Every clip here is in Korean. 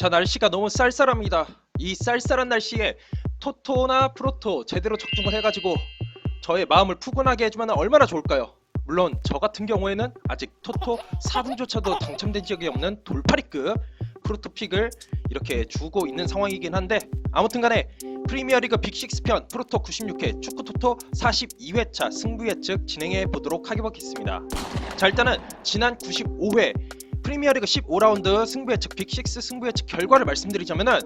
자, 날씨가 너무 쌀쌀합니다. 이 쌀쌀한 날씨에 토토나 프로토 제대로 적중을 해가지고 저의 마음을 푸근하게 해주면 얼마나 좋을까요? 물론 저 같은 경우에는 아직 토토 4등조차도 당첨된 적이 없는 돌파리급 프로토 픽을 이렇게 주고 있는 상황이긴 한데, 아무튼간에 프리미어리그 빅6 편 프로토 96회 축구 토토 42회차 승부 예측 진행해 보도록 하겠습니다. 자, 일단은 지난 95회 프리미어리그 15라운드 승부 예측 빅6 승부 예측 결과를 말씀드리자면은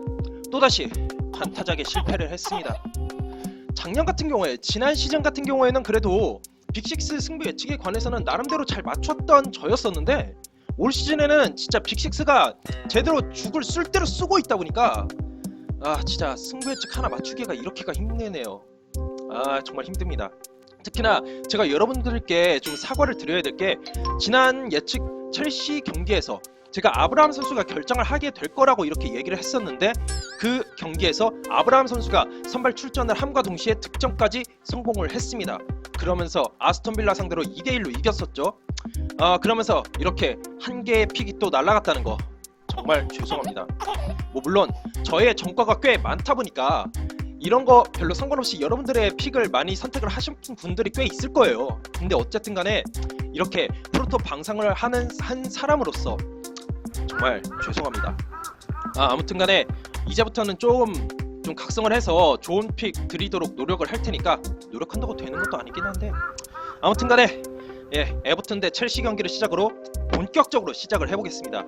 또다시 판타작에 실패를 했습니다. 작년 같은 경우에, 지난 시즌 같은 경우에는 그래도 빅6 승부 예측에 관해서는 나름대로 잘 맞췄던 저였었는데, 올 시즌에는 진짜 빅6가 제대로 죽을 쓸 대로 쓰고 있다 보니까 진짜 승부 예측 하나 맞추기가 이렇게가 힘드네요. 정말 힘듭니다. 특히나 제가 여러분들께 좀 사과를 드려야 될 게, 지난 예측 첼시 경기에서 제가 아브라함 선수가 결정을 하게 될 거라고 이렇게 얘기를 했었는데, 그 경기에서 아브라함 선수가 선발 출전을 함과 동시에 득점까지 성공을 했습니다. 그러면서 아스톤빌라 상대로 2대1로 이겼었죠. 그러면서 이렇게 한 개의 픽이 또 날아갔다는 거 정말 죄송합니다. 물론 저의 정과가 꽤 많다 보니까 이런 거 별로 상관없이 여러분들의 픽을 많이 선택을 하신 분들이 꽤 있을 거예요. 근데 어쨌든 간에 이렇게 프로토 방상을 하는 한 사람으로서 정말 죄송합니다. 아무튼 간에 이제부터는 좀 각성을 해서 좋은 픽 드리도록 노력을 할 테니까, 노력한다고 되는 것도 아니긴 한데, 아무튼 간에 에버튼 대 첼시 경기를 시작으로 본격적으로 시작을 해보겠습니다.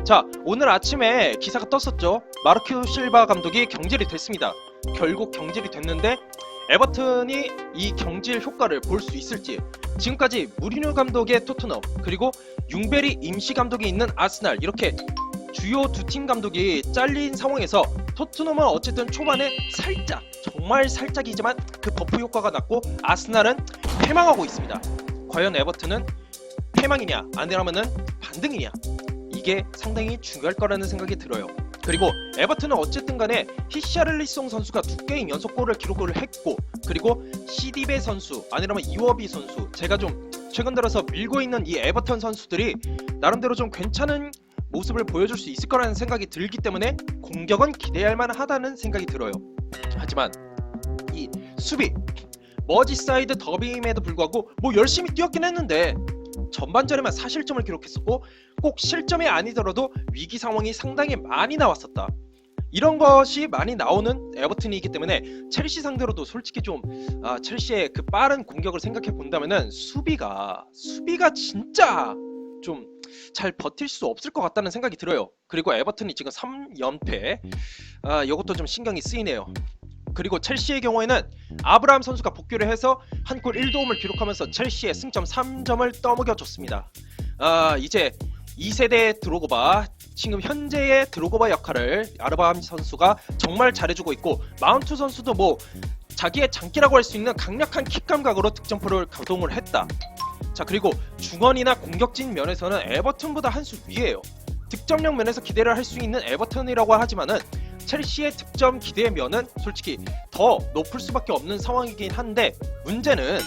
자, 오늘 아침에 기사가 떴었죠. 마르코 실바 감독이 경질이 됐습니다. 결국 경질이 됐는데 에버튼이 이 경질 효과를 볼 수 있을지, 지금까지 무리뉴 감독의 토트넘, 그리고 융베리 임시 감독이 있는 아스날, 이렇게 주요 두 팀 감독이 잘린 상황에서 토트넘은 어쨌든 초반에 살짝, 정말 살짝이지만 그 버프 효과가 났고, 아스날은 패망하고 있습니다. 과연 에버튼은 패망이냐 아니라면은 반등이냐, 이게 상당히 중요할 거라는 생각이 들어요. 그리고 에버튼은 어쨌든 간에 히샤를리송 선수가 2게임 연속골을 기록을 했고, 그리고 시디베 선수 아니라면 이워비 선수, 제가 좀 최근 들어서 밀고 있는 이 에버턴 선수들이 나름대로 좀 괜찮은 모습을 보여줄 수 있을 거라는 생각이 들기 때문에 공격은 기대할 만하다는 생각이 들어요. 하지만 이 수비, 머지사이드 더비임에도 불구하고 열심히 뛰었긴 했는데 전반전에만 4실점을 기록했었고, 꼭 실점이 아니더라도 위기 상황이 상당히 많이 나왔었다. 이런 것이 많이 나오는 에버튼이기 때문에 첼시 상대로도 솔직히 좀 첼시의 그 빠른 공격을 생각해 본다면은 수비가 진짜 좀 잘 버틸 수 없을 것 같다는 생각이 들어요. 그리고 에버튼이 지금 3연패, 이것도 좀 신경이 쓰이네요. 그리고 첼시의 경우에는 아브라함 선수가 복귀를 해서 한 골 1도움을 기록하면서 첼시의 승점 3점을 떠먹여줬습니다. 이제 2세대 드로그바, 지금 현재의 드로그바 역할을 아브라함 선수가 정말 잘해주고 있고, 마운트 선수도 자기의 장기라고 할 수 있는 강력한 킥 감각으로 득점포를 가동을 했다. 자, 그리고 중원이나 공격진 면에서는 에버튼보다 한 수 위에요. 득점력 면에서 기대를 할 수 있는 에버튼이라고 하지만은 첼시의 득점 기대면은 솔직히 더 높을 수밖에 없는 상황이긴 한데, 문제는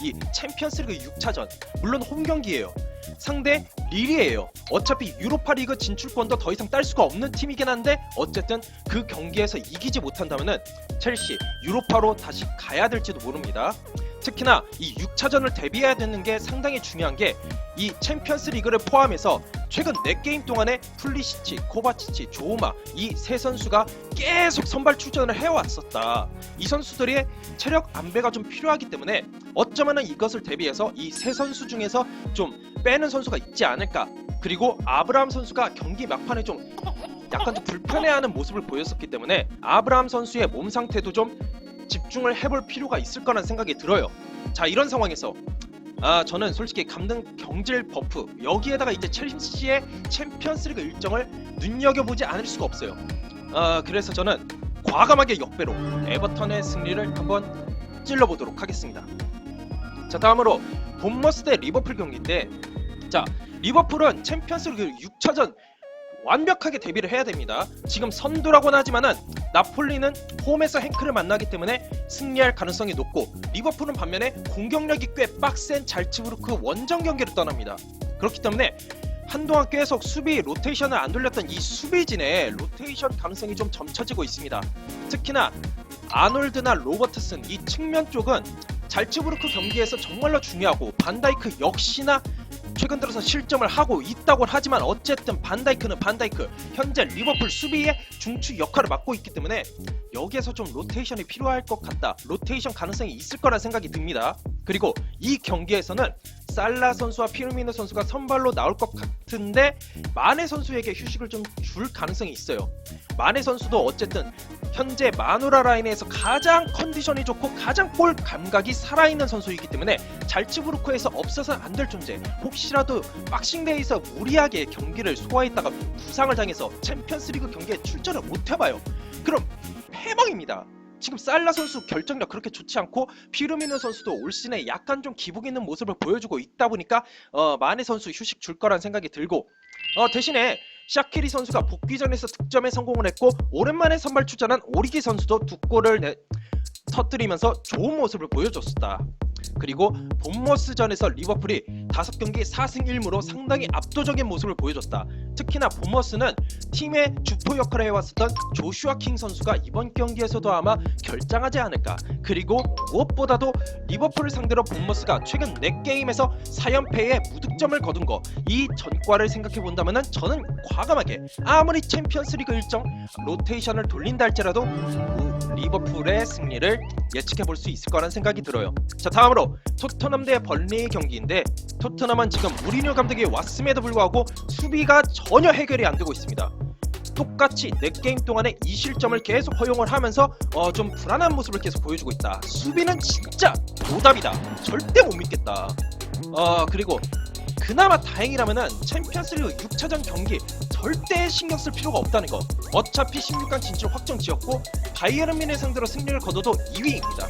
이 챔피언스리그 6차전, 물론 홈경기예요. 상대 릴이에요. 어차피 유로파리그 진출권도 더 이상 딸 수가 없는 팀이긴 한데, 어쨌든 그 경기에서 이기지 못한다면은 첼시 유로파로 다시 가야 될지도 모릅니다. 특히나 이 6차전을 대비해야 되는 게 상당히 중요한 게, 이 챔피언스 리그를 포함해서 최근 4게임 동안에 플리시치, 코바치치, 조우마, 이 세 선수가 계속 선발 출전을 해왔었다. 이 선수들의 체력 안배가 좀 필요하기 때문에 어쩌면은 이것을 대비해서 이 세 선수 중에서 좀 빼는 선수가 있지 않을까. 그리고 아브라함 선수가 경기 막판에 좀 약간 좀 불편해하는 모습을 보였었기 때문에 아브라함 선수의 몸 상태도 좀 집중을 해볼 필요가 있을 거라는 생각이 들어요. 자, 이런 상황에서 저는 솔직히 감등 경질 버프, 여기에다가 이제 첼시의 챔피언스리그 일정을 눈여겨보지 않을 수가 없어요. 그래서 저는 과감하게 역배로 에버턴의 승리를 한번 찔러보도록 하겠습니다. 자, 다음으로 본머스 대 리버풀 경기인데, 자, 리버풀은 챔피언스리그 6차전 완벽하게 대비를 해야 됩니다. 지금 선두라고는 하지만은 나폴리는 홈에서 행크를 만나기 때문에 승리할 가능성이 높고, 리버풀은 반면에 공격력이 꽤 빡센 잘츠부르크 원정 경기를 떠납니다. 그렇기 때문에 한동안 계속 수비 로테이션을 안 돌렸던 이 수비진의 로테이션 가능성이 좀 점쳐지고 있습니다. 특히나 아놀드나 로버트슨 이 측면 쪽은 잘츠부르크 경기에서 정말로 중요하고 반다이크 역시나 최근 들어서 실점을 하고 있다고 하지만 어쨌든 반다이크는 반다이크 현재 리버풀 수비의 중추 역할을 맡고 있기 때문에 여기에서 좀 로테이션이 필요할 것 같다. 로테이션 가능성이 있을 거라 생각이 듭니다. 그리고 이 경기에서는 살라 선수와 피르미노 선수가 선발로 나올 것 같은데 마네 선수에게 휴식을 좀 줄 가능성이 있어요. 마네 선수도 어쨌든 현재 마누라 라인에서 가장 컨디션이 좋고 가장 볼 감각이 살아있는 선수이기 때문에 잘츠부르크에서 없어서는 안 될 존재. 혹시라도 박싱데이에서 무리하게 경기를 소화했다가 부상을 당해서 챔피언스리그 경기에 출전을 못 해봐요. 그럼 패망입니다. 지금 살라 선수 결정력 그렇게 좋지 않고 피르미노 선수도 올 시즌에 약간 좀 기복 있는 모습을 보여주고 있다 보니까 마네 선수 휴식 줄 거란 생각이 들고 대신에 샤키리 선수가 복귀전에서 득점에 성공을 했고 오랜만에 선발 출전한 오리기 선수도 2골을 터뜨리면서 좋은 모습을 보여줬다. 그리고 본머스전에서 리버풀이 5경기 4승 1무로 상당히 압도적인 모습을 보여줬다. 특히나 본머스는 팀의 주포 역할을 해왔었던 조슈아 킹 선수가 이번 경기에서도 아마 결장하지 않을까. 그리고 무엇보다도 리버풀을 상대로 본머스가 최근 4게임에서 4연패에 무득점을 거둔 거, 이 전과를 생각해본다면 저는 과감하게 아무리 챔피언스리그 일정 로테이션을 돌린다 할지라도 리버풀의 승리를 예측해볼 수 있을 거란 생각이 들어요. 자, 다음으로 토트넘 대 벌리 경기인데 토트넘은 지금 무리뉴 감독이 왔음에도 불구하고 수비가 전혀 해결이 안 되고 있습니다. 똑같이 4게임 동안에 2실점을 계속 허용을 하면서 좀 불안한 모습을 계속 보여주고 있다. 수비는 진짜 노답이다. 절대 못 믿겠다. 그리고 그나마 다행이라면은 챔피언스리그 6차전 경기 절대 신경 쓸 필요가 없다는 거. 어차피 16강 진출 확정 지었고 바이에른 뮌헨 상대로 승리를 거둬도 2위입니다.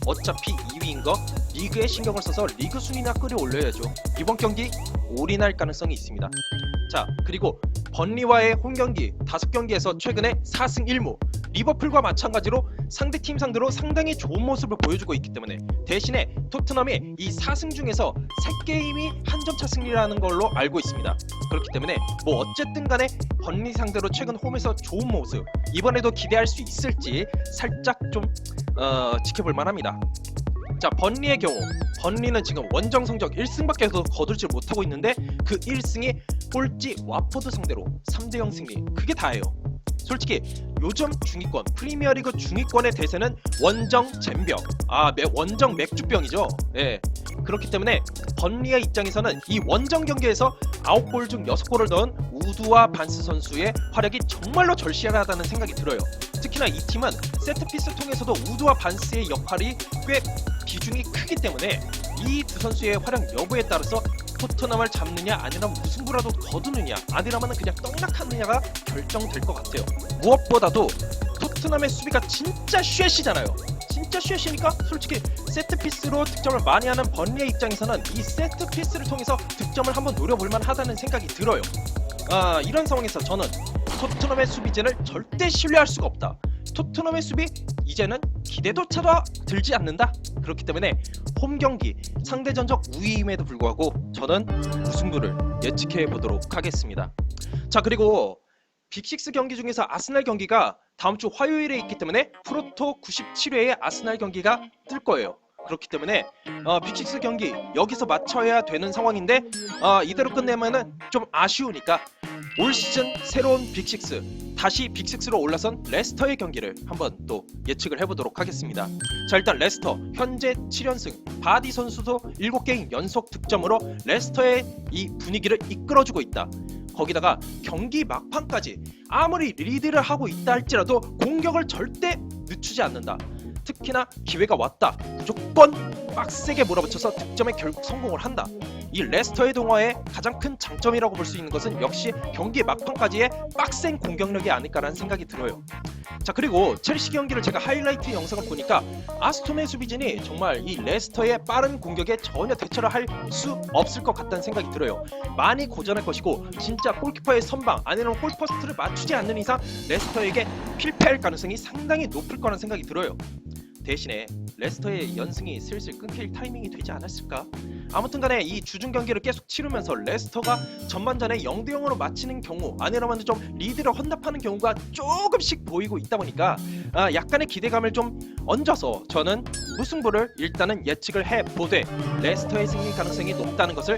어차피 2위인 거 리그에 신경을 써서 리그 순위나 끌어올려야죠. 이번 경기 올인할 가능성이 있습니다. 자, 그리고 번리와의 홈경기 5경기에서 최근에 4승 1무, 리버풀과 마찬가지로 상대팀 상대로 상당히 좋은 모습을 보여주고 있기 때문에 대신에 토트넘이 이 4승 중에서 3게임이 한 점차 승리라는 걸로 알고 있습니다. 그렇기 때문에 뭐 어쨌든 간에 번리 상대로 최근 홈에서 좋은 모습 이번에도 기대할 수 있을지 살짝 좀 지켜볼 만합니다. 자, 번리의 경우 번리는 지금 원정 성적 1승밖에 거두지 못하고 있는데 그 1승이 꼴찌 와포드 상대로 3대0 승리, 그게 다예요. 솔직히 요즘 중위권 프리미어리그 중위권의 대세는 원정 잼병, 원정 맥주병이죠. 예. 그렇기 때문에 번리의 입장에서는 이 원정 경기에서 9골 중 6골을 넣은 우드와 반스 선수의 활약이 정말로 절실하다는 생각이 들어요. 특히나 이 팀은 세트피스 통해서도 우드와 반스의 역할이 꽤 비중이 크기 때문에 이 두 선수의 활약 여부에 따라서 토트넘을 잡느냐 아니면 무승부라도 거두느냐 아니라면 그냥 떡락하느냐가 결정될 것 같아요. 무엇보다도 토트넘의 수비가 진짜 쉐시잖아요. 진짜 쉐시니까 솔직히 세트피스로 득점을 많이 하는 번리의 입장에서는 이 세트피스를 통해서 득점을 한번 노려볼만 하다는 생각이 들어요. 이런 상황에서 저는 토트넘의 수비진을 절대 신뢰할 수가 없다. 토트넘의 수비 이제는 기대도차도 들지 않는다. 그렇기 때문에 홈경기 상대전적 우위임에도 불구하고 저는 무승부를 예측해 보도록 하겠습니다. 자, 그리고 빅6 경기 중에서 아스날 경기가 다음 주 화요일에 있기 때문에 프로토 97회에 아스날 경기가 뜰 거예요. 그렇기 때문에 빅6 경기 여기서 맞춰야 되는 상황인데 이대로 끝내면은 좀 아쉬우니까 올 시즌 새로운 빅6 다시 빅6로 올라선 레스터의 경기를 한번 또 예측을 해보도록 하겠습니다. 자, 일단 레스터 현재 7연승, 바디 선수도 7게임 연속 득점으로 레스터의 이 분위기를 이끌어주고 있다. 거기다가 경기 막판까지 아무리 리드를 하고 있다 할지라도 공격을 절대 늦추지 않는다. 특히나 기회가 왔다 무조건 빡세게 몰아붙여서 득점에 결국 성공을 한다. 이 레스터의 동화의 가장 큰 장점이라고 볼 수 있는 것은 역시 경기 막판까지의 빡센 공격력이 아닐까라는 생각이 들어요. 자, 그리고 첼시 경기를 제가 하이라이트 영상을 보니까 아스톤의 수비진이 정말 이 레스터의 빠른 공격에 전혀 대처를 할 수 없을 것 같다는 생각이 들어요. 많이 고전할 것이고 진짜 골키퍼의 선방 아니면 골포스트를 맞추지 않는 이상 레스터에게 필패할 가능성이 상당히 높을 거라는 생각이 들어요. 대신에 레스터의 연승이 슬슬 끊길 타이밍이 되지 않았을까? 아무튼간에 이 주중 경기를 계속 치르면서 레스터가 전반전에 0대0으로 마치는 경우, 아니라면 좀 리드를 헌납하는 경우가 조금씩 보이고 있다 보니까 약간의 기대감을 좀 얹어서 저는 무승부를 일단은 예측을 해보되 레스터의 승리 가능성이 높다는 것을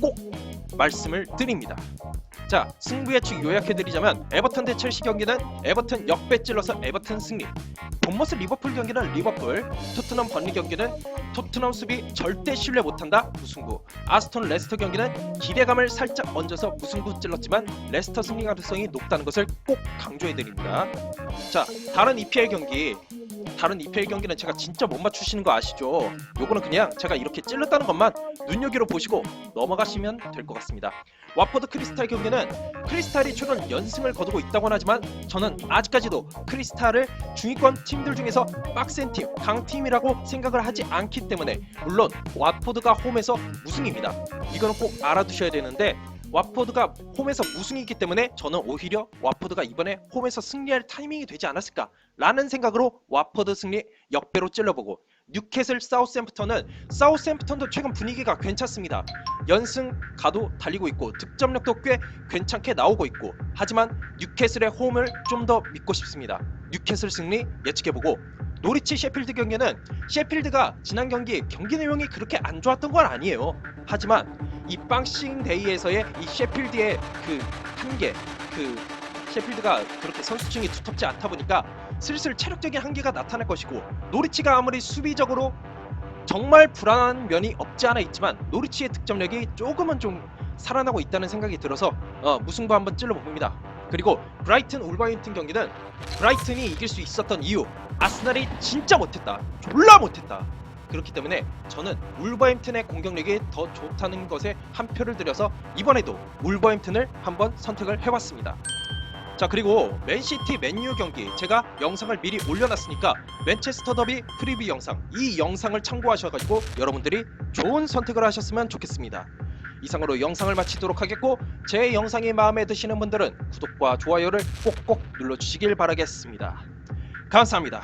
꼭 말씀을 드립니다. 자, 승부 예측 요약해드리자면 에버턴 대 첼시 경기는 에버턴 역배 찔러서 에버턴 승리, 본머스 리버풀 경기는 리버풀, 토트넘 번리 경기는 토트넘 수비 절대 신뢰 못한다 무승부, 아스톤 레스터 경기는 기대감을 살짝 얹어서 무승부 찔렀지만 레스터 승리 가능성이 높다는 것을 꼭 강조해드립니다. 자, 다른 EPL 경기는 제가 진짜 못 맞추시는 거 아시죠? 요거는 그냥 제가 이렇게 찔렀다는 것만 눈여겨로 보시고 넘어가시면 될 것 같습니다. 와포드 크리스탈 경기는 크리스탈이 최근 연승을 거두고 있다곤 하지만 저는 아직까지도 크리스탈을 중위권 팀들 중에서 빡센 팀, 강팀이라고 생각을 하지 않기 때문에, 물론 와포드가 홈에서 무승입니다. 이거는 꼭 알아두셔야 되는데, 와포드가 홈에서 무승이기 때문에 저는 오히려 와포드가 이번에 홈에서 승리할 타이밍이 되지 않았을까 라는 생각으로 와포드 승리 역배로 찔러보고, 뉴캐슬 사우스햄프턴도 최근 분위기가 괜찮습니다. 연승 가도 달리고 있고 득점력도 꽤 괜찮게 나오고 있고, 하지만 뉴캐슬의 홈을 좀 더 믿고 싶습니다. 뉴캐슬 승리 예측해보고, 노리치 셰필드 경기는 셰필드가 지난 경기 내용이 그렇게 안 좋았던 건 아니에요. 하지만 이 박싱 데이에서의 이 셰필드의 그 한계, 셰필드가 그렇게 선수층이 두텁지 않다 보니까 슬슬 체력적인 한계가 나타날 것이고, 노리치가 아무리 수비적으로 정말 불안한 면이 없지 않아 있지만 노리치의 득점력이 조금은 좀 살아나고 있다는 생각이 들어서 무승부 한번 찔러봅니다. 그리고 브라이튼 울버햄튼 경기는 브라이튼이 이길 수 있었던 이유, 아스날이 진짜 못했다, 졸라 못했다. 그렇기 때문에 저는 울버햄튼의 공격력이 더 좋다는 것에 한 표를 들여서 이번에도 울버햄튼을 한번 선택을 해봤습니다. 자, 그리고 맨시티 맨유 경기 제가 영상을 미리 올려놨으니까 맨체스터 더비 프리뷰 영상, 이 영상을 참고하셔가지고 여러분들이 좋은 선택을 하셨으면 좋겠습니다. 이상으로 영상을 마치도록 하겠고, 제 영상이 마음에 드시는 분들은 구독과 좋아요를 꼭꼭 눌러주시길 바라겠습니다. 감사합니다.